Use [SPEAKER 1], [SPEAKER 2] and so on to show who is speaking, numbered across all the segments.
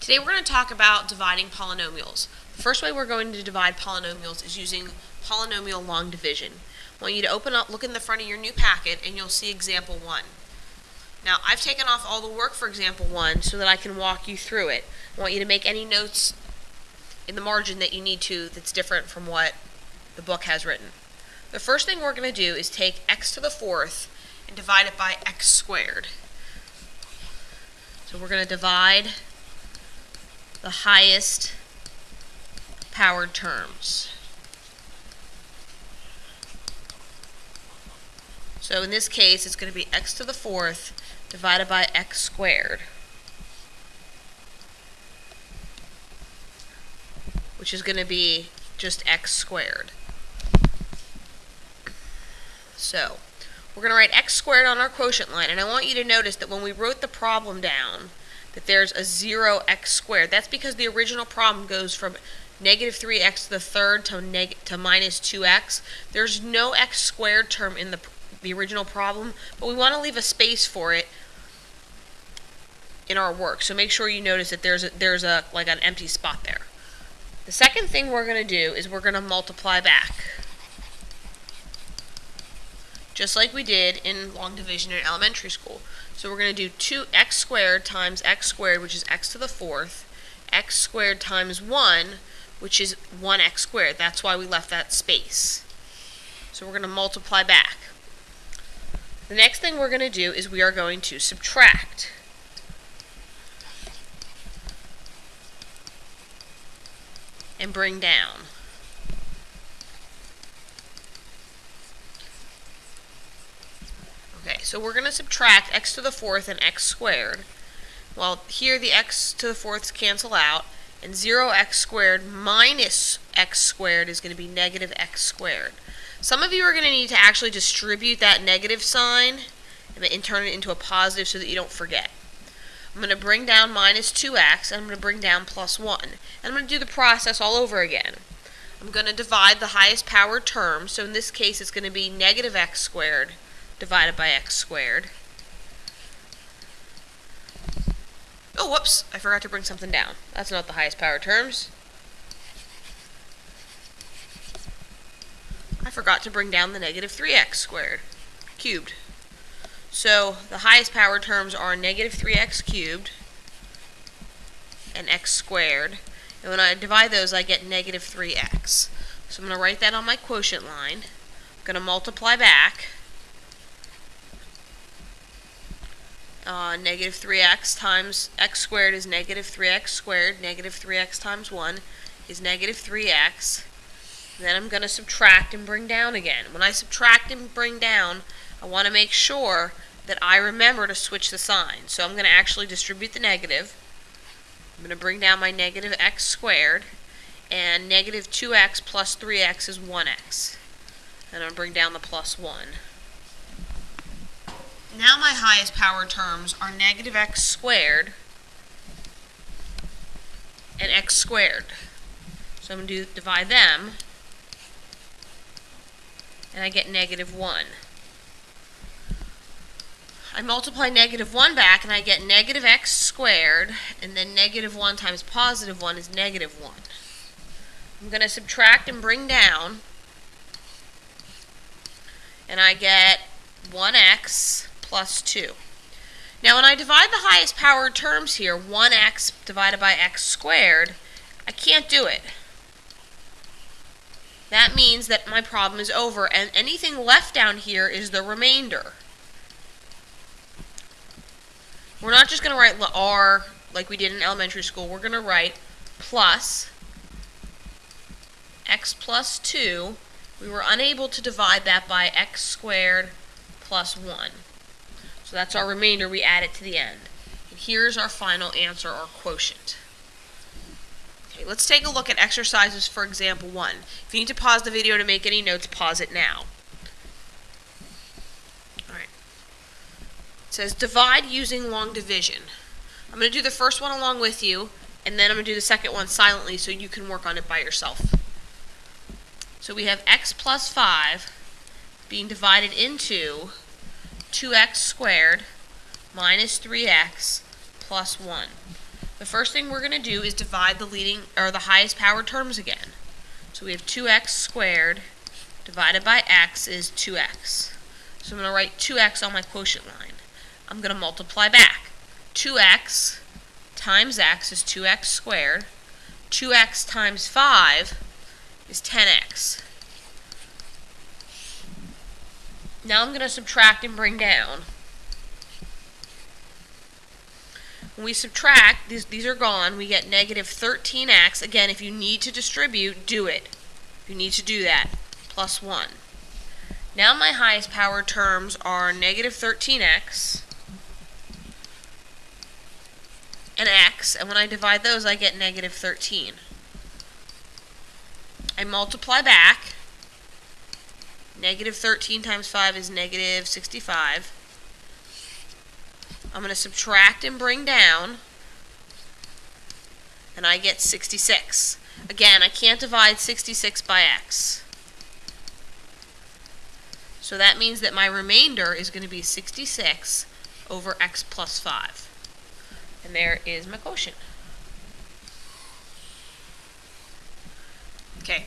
[SPEAKER 1] Today we're going to talk about dividing polynomials. The first way we're going to divide polynomials is using polynomial long division. I want you to look in the front of your new packet, and you'll see example 1. Now, I've taken off all the work for example 1 so that I can walk you through it. I want you to make any notes in the margin that you need to that's different from what the book has written. The first thing we're going to do is take x to the 4th and divide it by x squared. So we're going to divide the highest powered terms. So in this case, it's going to be x to the 4th divided by x squared, which is going to be just x squared. So we're going to write x squared on our quotient line, and I want you to notice that when we wrote the problem down, that there's a 0x squared. That's because the original problem goes from negative 3x to the 3rd to minus 2x. There's no x squared term in the original problem, but we want to leave a space for it in our work. So make sure you notice that there's like an empty spot there. The second thing we're going to do is we're going to multiply back, just like we did in long division in elementary school. So we're going to do 2x squared times x squared, which is x to the 4th, x squared times 1, which is 1x squared. That's why we left that space. So we're going to multiply back. The next thing we're going to do is we are going to subtract. And bring down. Okay, so we're going to subtract x to the 4th and x squared. Well, here the x to the 4ths cancel out, and 0x squared minus x squared is going to be negative x squared. Some of you are going to need to actually distribute that negative sign and turn it into a positive so that you don't forget. I'm going to bring down minus 2x, and I'm going to bring down plus 1. And I'm going to do the process all over again. I'm going to divide the highest powered term, so in this case it's going to be negative x squared divided by x squared. Oh, whoops, I forgot to bring something down. That's not the highest power terms. I forgot to bring down the negative 3x squared cubed. So the highest power terms are negative 3x cubed and x squared. And when I divide those, I get negative 3x. So I'm going to write that on my quotient line. I'm going to multiply back. Negative 3x times x squared is negative 3x squared. Negative 3x times 1 is negative 3x. Then I'm going to subtract and bring down again. When I subtract and bring down, I want to make sure that I remember to switch the sign. So I'm going to actually distribute the negative. I'm going to bring down my negative x squared, and negative 2x plus 3x is 1x. And I'm going to bring down the plus 1. Now my highest power terms are negative x squared and x squared. So I'm going to divide them, and I get negative 1. I multiply negative 1 back, and I get negative x squared, and then negative 1 times positive 1 is negative 1. I'm going to subtract and bring down, and I get 1x plus 2. Now when I divide the highest powered terms here, 1x divided by x squared, I can't do it. That means that my problem is over, and anything left down here is the remainder. We're not just going to write r like we did in elementary school. We're going to write plus x plus 2. We were unable to divide that by x squared plus 1. So that's our remainder. We add it to the end. And here's our final answer, our quotient. Okay, let's take a look at exercises for example 1. If you need to pause the video to make any notes, pause it now. Alright. It says divide using long division. I'm going to do the first one along with you, and then I'm going to do the second one silently so you can work on it by yourself. So we have x plus 5 being divided into 2x squared minus 3x plus 1. the first thing we're going to do is divide the highest power terms again. So we have 2x squared divided by x is 2x. So I'm going to write 2x on my quotient line. I'm going to multiply back. 2x times x is 2x squared. 2x times 5 is 10x. Now I'm going to subtract and bring down. When we subtract, these are gone, we get negative 13x. Again, if you need to distribute, do it. If you need to do that, plus 1. Now my highest power terms are negative 13x and x, and when I divide those, I get negative 13. I multiply back. Negative 13 times 5 is negative 65. I'm going to subtract and bring down, and I get 66. Again, I can't divide 66 by x. So that means that my remainder is going to be 66 over x plus 5. And there is my quotient. Okay.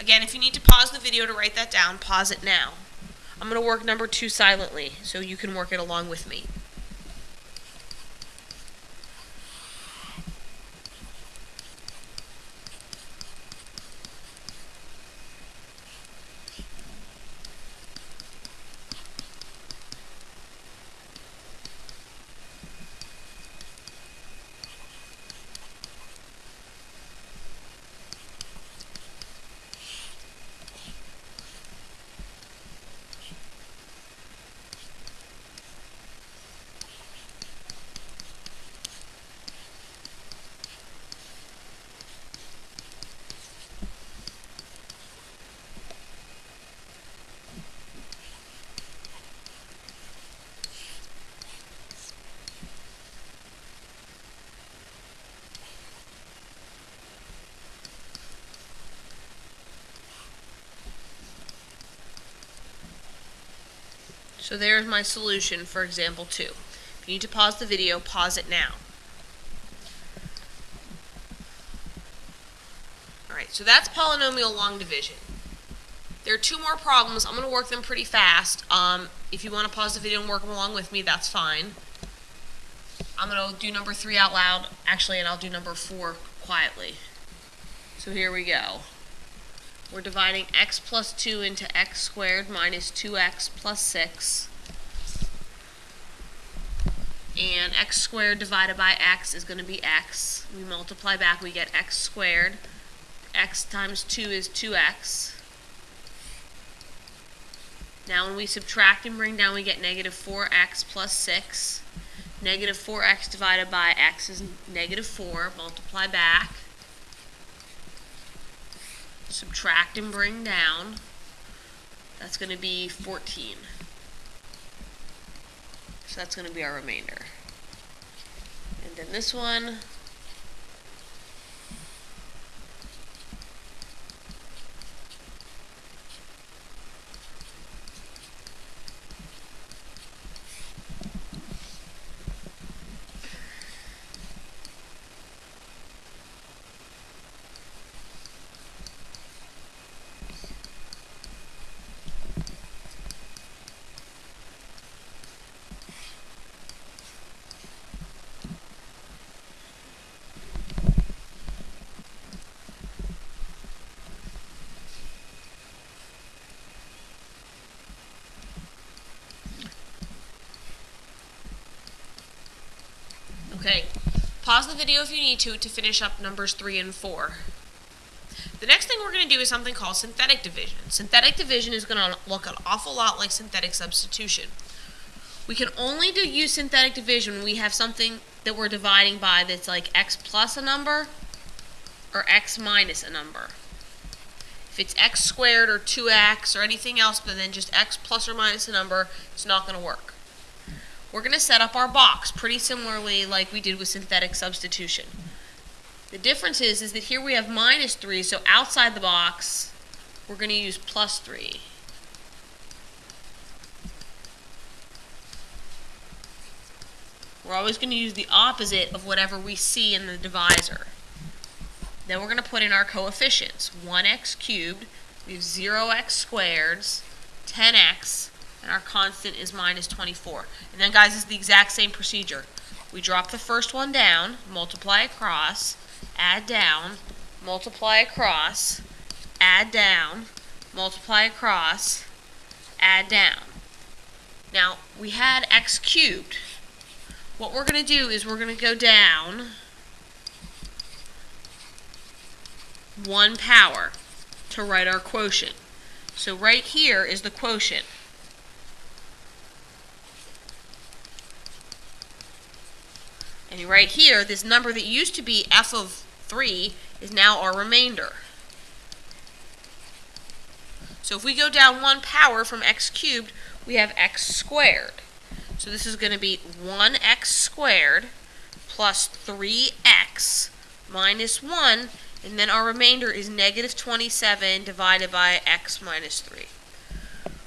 [SPEAKER 1] Again, if you need to pause the video to write that down, pause it now. I'm going to work number 2 silently, so you can work it along with me. So there's my solution for example 2. If you need to pause the video, pause it now. Alright, so that's polynomial long division. There are 2 more problems. I'm going to work them pretty fast. If you want to pause the video and work them along with me, that's fine. I'm going to do number 3 out loud, actually, and I'll do number 4 quietly. So here we go. We're dividing x plus 2 into x squared minus 2x plus 6. And x squared divided by x is going to be x. We multiply back, we get x squared. X times 2 is 2x. Now when we subtract and bring down, we get negative 4x plus 6. Negative 4x divided by x is negative 4. Multiply back. Subtract and bring down. That's going to be 14. So that's going to be our remainder. And then this one, okay, pause the video if you need to finish up numbers 3 and 4. The next thing we're going to do is something called synthetic division. Synthetic division is going to look an awful lot like synthetic substitution. We can only use synthetic division when we have something that we're dividing by that's like x plus a number or x minus a number. If it's x squared or 2x or anything else but then just x plus or minus a number, it's not going to work. We're going to set up our box pretty similarly like we did with synthetic substitution. The difference is that here we have minus 3, so outside the box, we're going to use plus 3. We're always going to use the opposite of whatever we see in the divisor. Then we're going to put in our coefficients. 1x cubed, we have 0x squareds, 10x, and our constant is minus 24. And then, guys, it's the exact same procedure. We drop the first one down, multiply across, add down, multiply across, add down, multiply across, add down. Now, we had x cubed. What we're going to do is we're going to go down 1 power to write our quotient. So right here is the quotient. And right here, this number that used to be f of 3 is now our remainder. So if we go down 1 power from x cubed, we have x squared. So this is going to be 1x squared plus 3x minus 1, and then our remainder is negative 27 divided by x minus 3.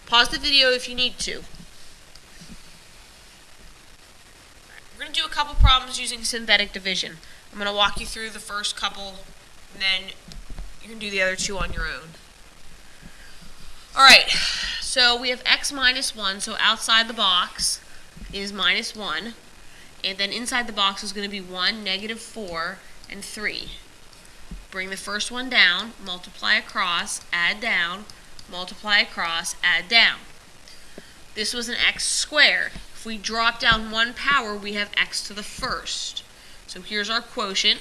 [SPEAKER 1] Pause the video if you need to. We're going to do a couple problems using synthetic division. I'm going to walk you through the first couple, and then you're going to do the other two on your own. Alright, so we have x minus 1, so outside the box is minus 1, and then inside the box is going to be 1, negative 4, and 3. Bring the first one down, multiply across, add down, multiply across, add down. This was an x squared. If we drop down 1 power, we have x to the first. So here's our quotient.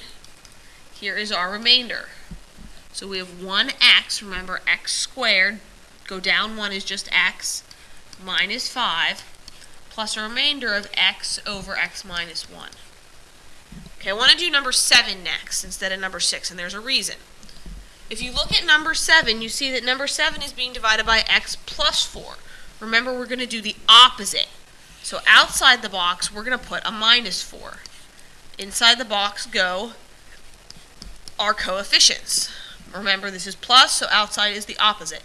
[SPEAKER 1] Here is our remainder. So we have 1x, remember x squared, go down 1 is just x, minus 5, plus a remainder of x over x minus 1. Okay, I want to do number 7 next instead of number 6, and there's a reason. If you look at number 7, you see that number 7 is being divided by x plus 4. Remember, we're going to do the opposite. So outside the box, we're going to put a minus 4. Inside the box go our coefficients. Remember, this is plus, so outside is the opposite.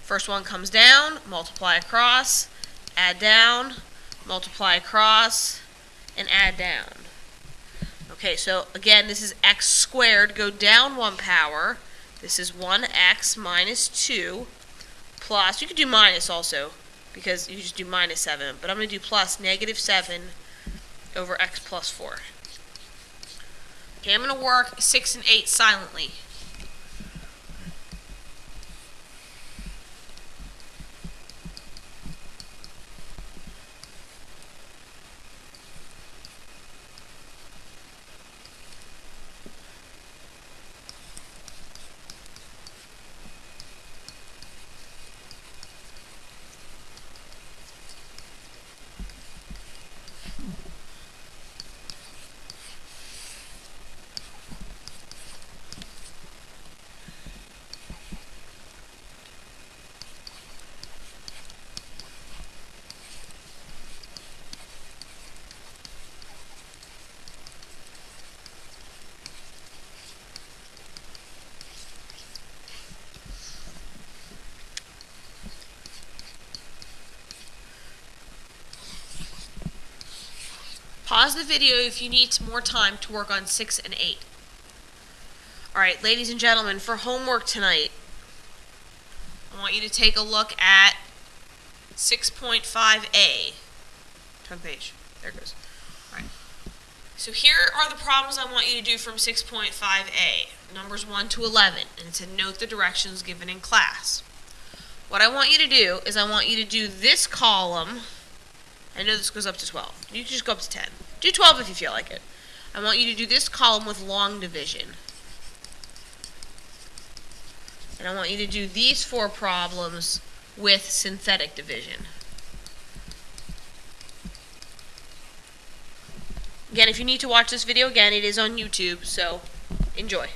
[SPEAKER 1] First one comes down, multiply across, add down, multiply across, and add down. Okay, so again, this is x squared, go down 1 power. This is 1x minus 2 plus, you could do minus also, because you just do minus 7, but I'm going to do plus negative 7 over x plus 4. Okay, I'm going to work 6 and 8 silently. Pause the video if you need some more time to work on 6 and 8. Alright, ladies and gentlemen, for homework tonight, I want you to take a look at 6.5a. Turn page. There it goes. Alright. So here are the problems I want you to do from 6.5a. Numbers 1 to 11. And it said note the directions given in class. What I want you to do is I want you to do this column. I know this goes up to 12. You can just go up to 10. Do 12 if you feel like it. I want you to do this column with long division. And I want you to do these 4 problems with synthetic division. Again, if you need to watch this video again, it is on YouTube, so enjoy.